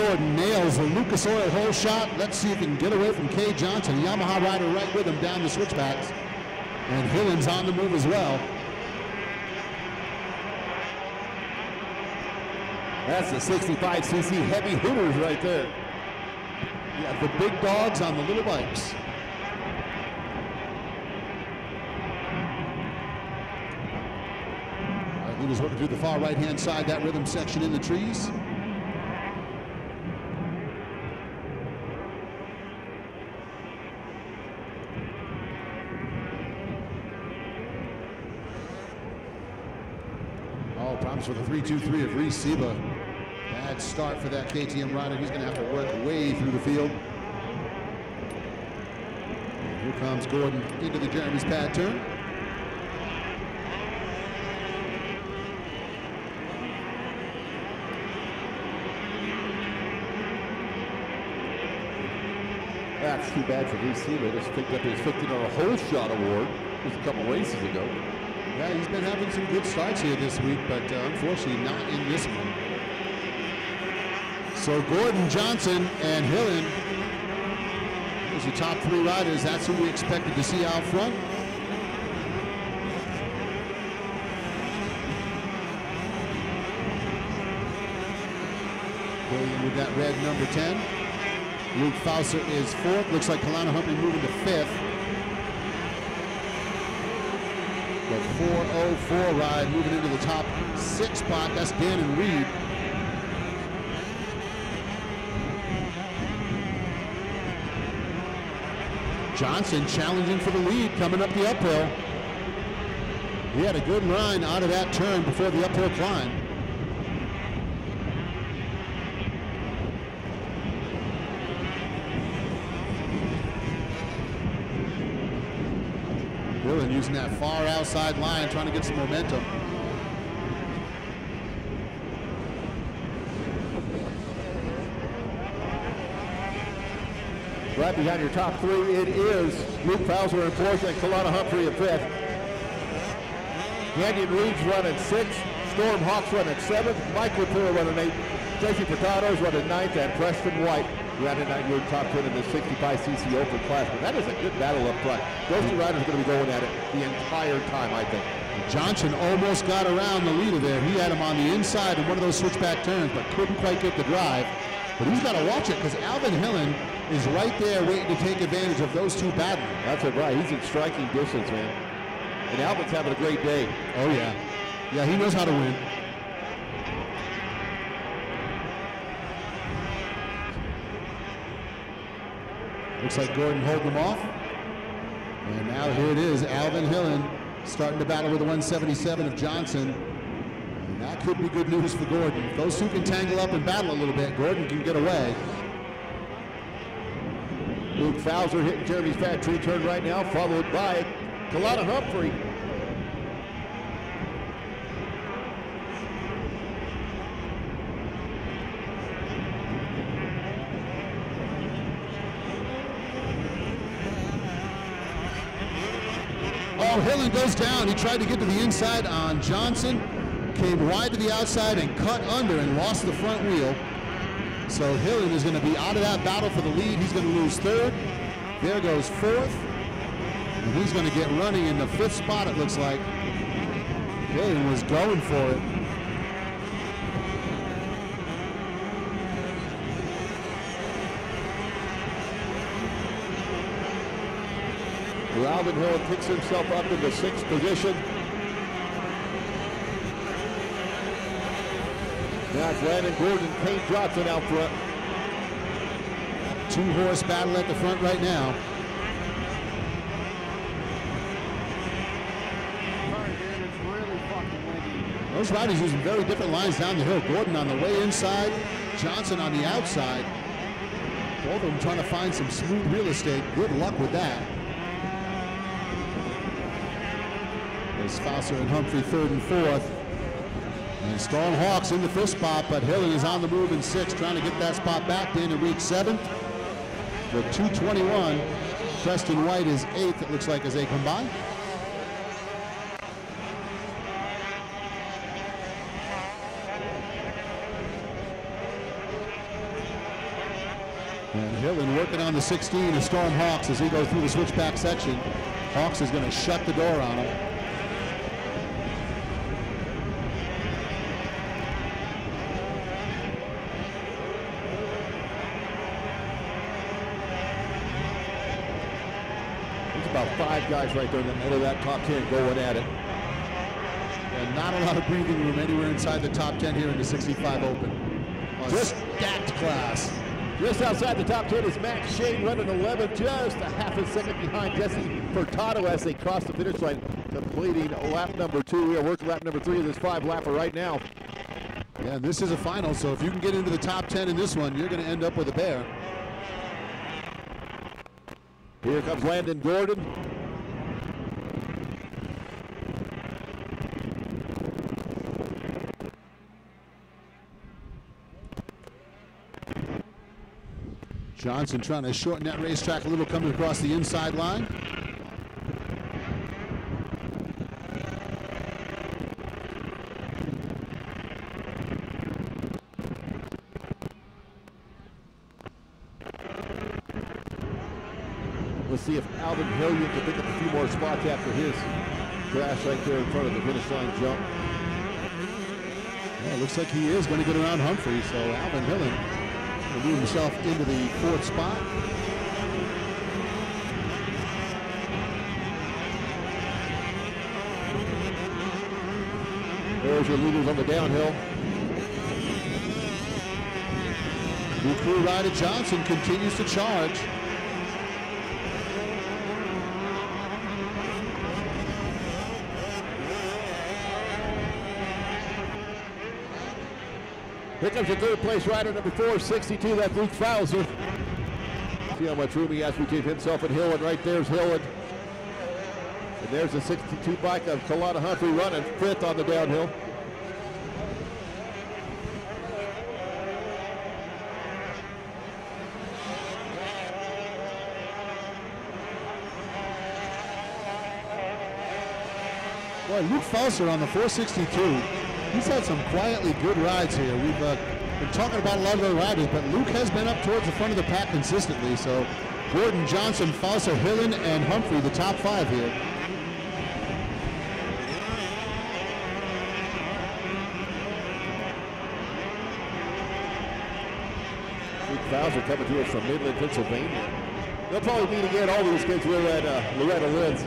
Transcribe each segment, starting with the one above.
Gordon nails the Lucas Oil hole shot. Let's see if he can get away from Kay Johnson. Yamaha rider right with him down the switchbacks. And Hillen's on the move as well. That's the 65cc heavy hitters right there. Yeah, the big dogs on the little bikes. He was working through the far right-hand side, that rhythm section in the trees. Oh, problems with the 3-2-3 of Reese Seba. Bad start for that KTM rider. He's going to have to work way through the field. And here comes Gordon into the Jeremy's pad turn. That's too bad for Reese Seba. Just picked up his $50 hole shot award just a couple races ago. Yeah, he's been having some good starts here this week, but unfortunately not in this one. So Gordon, Johnson, and Hillen, those are your top three riders. That's who we expected to see out front. Going with that red number 10. Luke Fauser is fourth. Looks like Kalana Humphrey moving to fifth. The 404 ride moving into the top six spot. That's Dan and Reed. Johnson challenging for the lead coming up the uphill. He had a good run out of that turn before the uphill climb. Hillen using that far outside line, trying to get some momentum. Right behind your top three, it is Luke Fauser in fourth and Kalana Humphrey in fifth. Canyon Reed's running sixth, Storm Hawks running seventh, Mike Latour running eighth, Tracy Furtado's running ninth, and Preston White rounding out your top 10 in the 65cc open class. But that is a good battle up front. Those two riders are going to be going at it the entire time, I think. Johnson almost got around the leader there. He had him on the inside in one of those switchback turns, but couldn't quite get the drive. But he's got to watch it because Alvin Hillen is right there waiting to take advantage of those two battling. That's it, right. He's in striking distance, man. And Alvin's having a great day. Oh, yeah. Yeah, he knows how to win. Looks like Gordon holding him off. And now here it is, Alvin Hillen starting to battle with the 177 of Johnson. And that could be good news for Gordon. If those two can tangle up and battle a little bit, Gordon can get away. Luke Fauser hitting Jeremy's fat tree turn right now, followed by Kalana Humphrey. Oh, Hillen goes down. He tried to get to the inside on Johnson, came wide to the outside and cut under and lost the front wheel. So Hillen is going to be out of that battle for the lead. He's going to lose third. There goes fourth. And he's going to get running in the fifth spot, it looks like. Hillen was going for it. Alvin Hillen picks himself up in the sixth position. That's Landon Gordon, Kate Johnson out front. Two-horse battle at the front right now. Those riders using very different lines down the hill. Gordon on the way inside, Johnson on the outside. Both of them trying to find some smooth real estate. Good luck with that. There's Fauser and Humphrey third and fourth. And Storm Hawks in the fifth spot, but Hillen is on the move in sixth, trying to get that spot back. Dan and Reed seventh with 2:21. Preston White is eighth, it looks like, as they come by. And Hillen working on the 16 of Storm Hawks as he goes through the switchback section. Hawks is going to shut the door on him. There's about 5 guys right there in the middle of that top 10 going at it. And not a lot of breathing room anywhere inside the top 10 here in the 65 Open. Just stacked class. Just outside the top 10 is Max Shane running 11, just a half a second behind Jesse Furtado as they cross the finish line, completing lap number 2. We are working lap number 3 of this 5-lapper right now. Yeah, this is a final, so if you can get into the top 10 in this one, you're going to end up with a bear. Here comes Landon Gordon. Johnson trying to shorten that racetrack a little, coming across the inside line. Let's see if Alvin Hilliard can pick up a few more spots after his crash right there in front of the finish line jump. Yeah, it looks like he is going to get around Humphrey, so Alvin Hilliard will move himself into the 4th spot. There's your leaders on the downhill. New crew rider Johnson continues to charge. Here comes your 3rd place rider, number 462. That's Luke Fowler. See how much room he has between himself and Hillen. Right there's Hillen. And there's the 62 bike of Kalana Humphrey running 5th on the downhill. Boy, Luke Fowler on the 462. He's had some quietly good rides here. We've been talking about a lot of the riders, but Luke has been up towards the front of the pack consistently. So Gordon, Johnson, Fowler, Hillen, and Humphrey, the top 5 here. Luke Fowler coming to us from Midland, Pennsylvania. They'll probably meet again, all these kids here at Loretta Lynn's.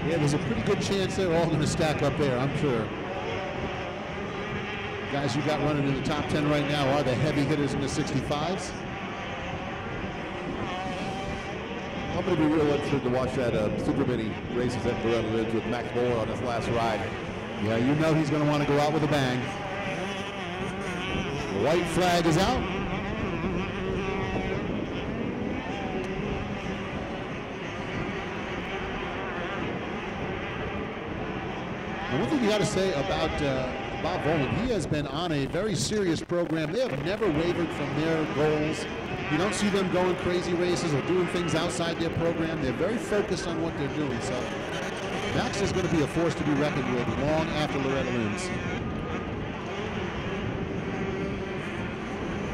Yeah, there's a pretty good chance they're all going to stack up there, I'm sure. Guys you got running in the top 10 right now are the heavy hitters in the 65s. I'm going to be real interested to watch that Super Mini races at Loretta Lynn's with Max Moore on his last ride. Yeah, you know he's going to want to go out with a bang. The white flag is out. And one thing you got to say about Bob Volan, he has been on a very serious program. They have never wavered from their goals. You don't see them going crazy races or doing things outside their program. They're very focused on what they're doing. So Max is going to be a force to be reckoned with long after Loretta Lynn's.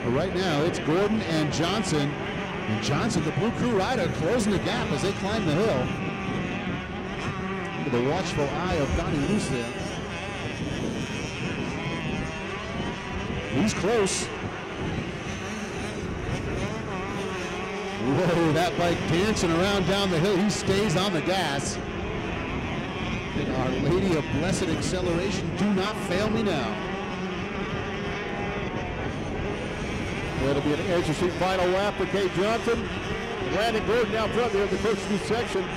But right now, it's Gordon and Johnson. And Johnson, the Blue Crew rider, closing the gap as they climb the hill. Under the watchful eye of Donnie Luce there. He's close. Whoa, that bike dancing around down the hill. He stays on the gas. And Our Lady of Blessed Acceleration, do not fail me now. Well, it'll be an interesting final lap for Kate Johnson. And Landon Gordon out front there in the first 2 sections.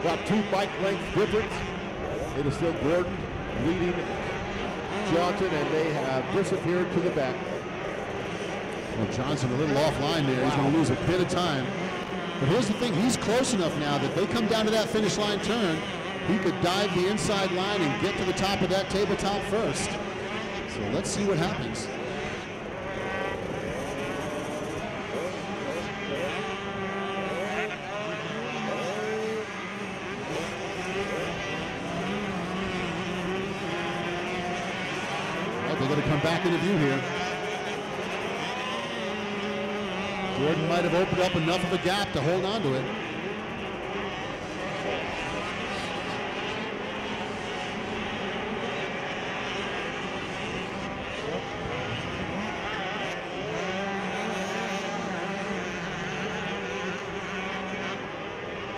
About 2 bike length difference. It is still Gordon leading Johnson, and they have disappeared to the back. Well, Johnson a little offline there. He's going to lose a bit of time. But here's the thing. He's close enough now that they come down to that finish line turn. He could dive the inside line and get to the top of that tabletop first. So let's see what happens. They're going to come back into view here. Gordon might have opened up enough of a gap to hold on to it.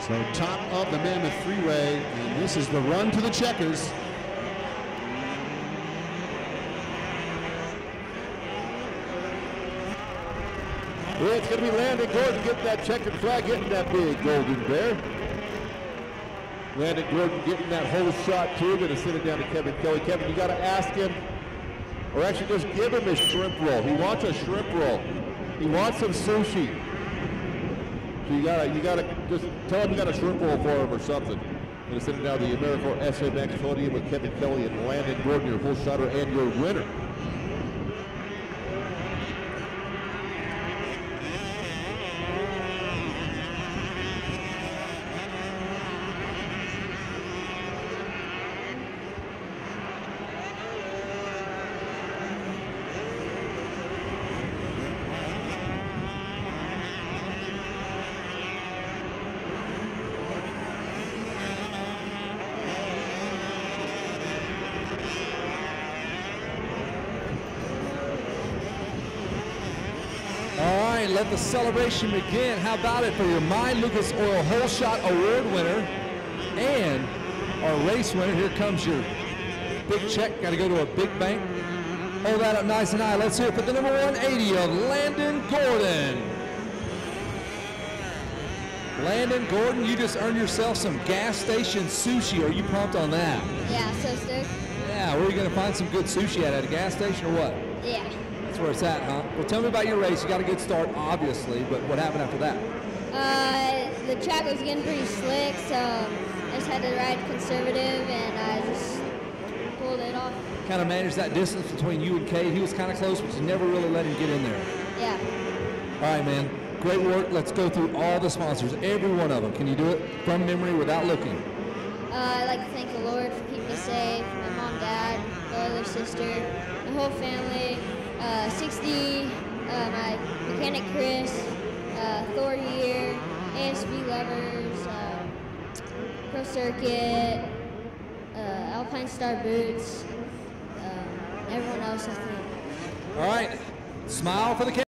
So top of the Mammoth Freeway, and this is the run to the checkers. Well, it's going to be Landon Gordon getting that checkered flag, getting that big golden bear. Landon Gordon getting that whole shot too. Going to send it down to Kevin Kelly. Kevin, you got to ask him, or actually just give him his shrimp roll. He wants a shrimp roll. He wants some sushi. So you gotta just tell him you got a shrimp roll for him or something. Going to send it down to the AmeriCorps SMX podium with Kevin Kelly and Landon Gordon, your whole shotter and your winner. Let the celebration begin. How about it for your My Lucas Oil Whole Shot Award winner and our race winner? Here comes your big check. Got to go to a big bank. Hold that up nice and high. Let's hear it for the number 180 of Landon Gordon. Landon Gordon, you just earned yourself some gas station sushi. Are you pumped on that? Yeah, so stoked. Yeah, where are you going to find some good sushi at a gas station or what? Yeah. That's where it's at, huh? Well, tell me about your race. You got a good start, obviously, but what happened after that? The track was getting pretty slick, so I just had to ride conservative, and I just pulled it off. Kind of managed that distance between you and Cade. He was kind of close, but you never really let him get in there. Yeah. All right, man. Great work. Let's go through all the sponsors, every one of them. Can you do it from memory without looking? I'd like to thank the Lord for keeping me safe, my mom, dad, brother, sister, my whole family, 60, my mechanic Chris, Thor Year, ASB Levers, Pro Circuit, Alpine Star Boots, everyone else I think. All right. Smile for the camera.